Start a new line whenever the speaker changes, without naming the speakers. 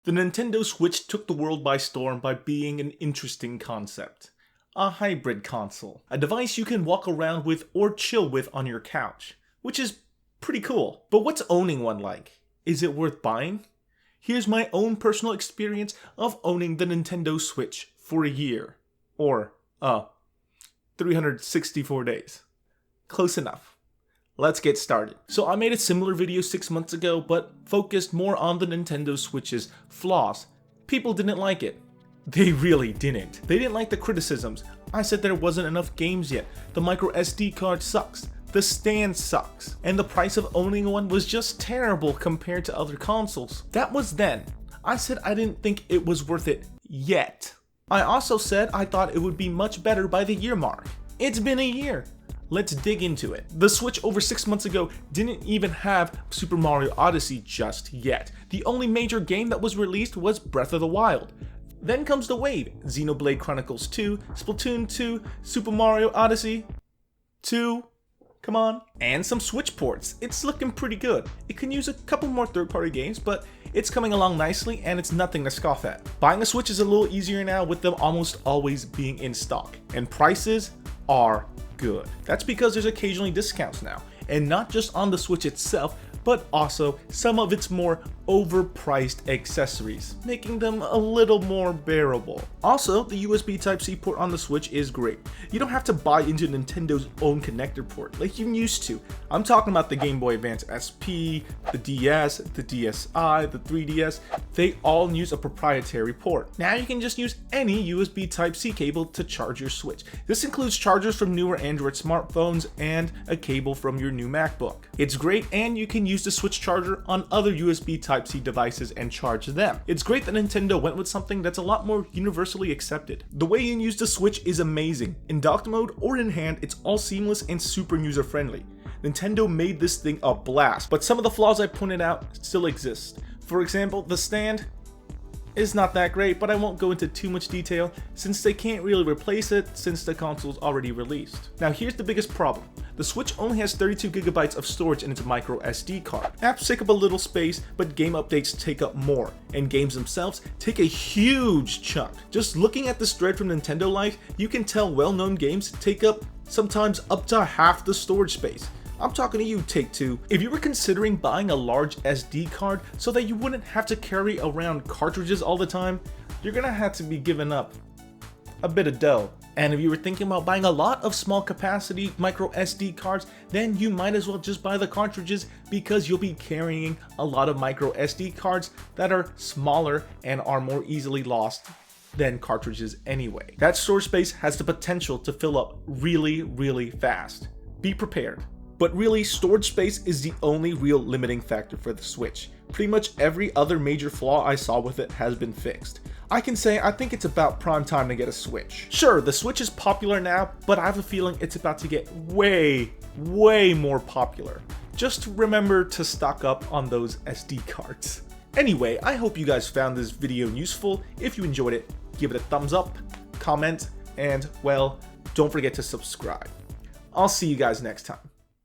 The Nintendo Switch took the world by storm by being an interesting concept. A hybrid console. A device you can walk around with or chill with on your couch, which is pretty cool. But what's owning one like? Is it worth buying? Here's my own personal experience of owning the Nintendo Switch for a year. Or, 364 days. Close enough. Let's get started. So I made a similar video 6 months ago, but focused more on the Nintendo Switch's flaws. People didn't like it. They really didn't. They didn't like the criticisms. I said there wasn't enough games yet. The micro SD card sucks. The stand sucks. And the price of owning one was just terrible compared to other consoles. That was then. I said I didn't think it was worth it yet. I also said I thought it would be much better by the year mark. It's been a year. Let's dig into it. The Switch over 6 months ago didn't even have Super Mario Odyssey just yet. The only major game that was released was Breath of the Wild. Then comes the wave: Xenoblade Chronicles 2, Splatoon 2, Super Mario Odyssey 2, come on, and some Switch ports. It's looking pretty good. It can use a couple more third-party games, but it's coming along nicely and it's nothing to scoff at. Buying a Switch is a little easier now with them almost always being in stock, and prices are good. That's because there's occasionally discounts now, and not just on the Switch itself, but also some of its more overpriced accessories, making them a little more bearable. Also, the USB Type-C port on the Switch is great. You don't have to buy into Nintendo's own connector port like you used to. I'm talking about the Game Boy Advance SP, the DS, the DSi, the 3DS. They all use a proprietary port. Now you can just use any USB Type-C cable to charge your Switch. This includes chargers from newer Android smartphones and a cable from your new MacBook. It's great, and you can use the Switch charger on other USB Type-C devices and charge them. It's great that Nintendo went with something that's a lot more universally accepted. The way you use the Switch is amazing. In docked mode or in hand, it's all seamless and super user-friendly. Nintendo made this thing a blast, but some of the flaws I pointed out still exist. For example, the stand is not that great, but I won't go into too much detail since they can't really replace it since the console's already released. Now here's the biggest problem. The Switch only has 32 GB of storage in its micro SD card. Apps take up a little space, but game updates take up more, and games themselves take a huge chunk. Just looking at this thread from Nintendo Life, you can tell well-known games take up sometimes up to half the storage space. I'm talking to you, Take-Two. If you were considering buying a large SD card so that you wouldn't have to carry around cartridges all the time, you're gonna have to be giving up a bit of dough. And if you were thinking about buying a lot of small capacity micro SD cards, then you might as well just buy the cartridges because you'll be carrying a lot of micro SD cards that are smaller and are more easily lost than cartridges anyway. That storage space has the potential to fill up really, really fast. Be prepared. But really, storage space is the only real limiting factor for the Switch. Pretty much every other major flaw I saw with it has been fixed. I can say I think it's about prime time to get a Switch. Sure, the Switch is popular now, but I have a feeling it's about to get way more popular. Just remember to stock up on those SD cards. Anyway, I hope you guys found this video useful. If you enjoyed it, give it a thumbs up, comment, and well, don't forget to subscribe. I'll see you guys next time.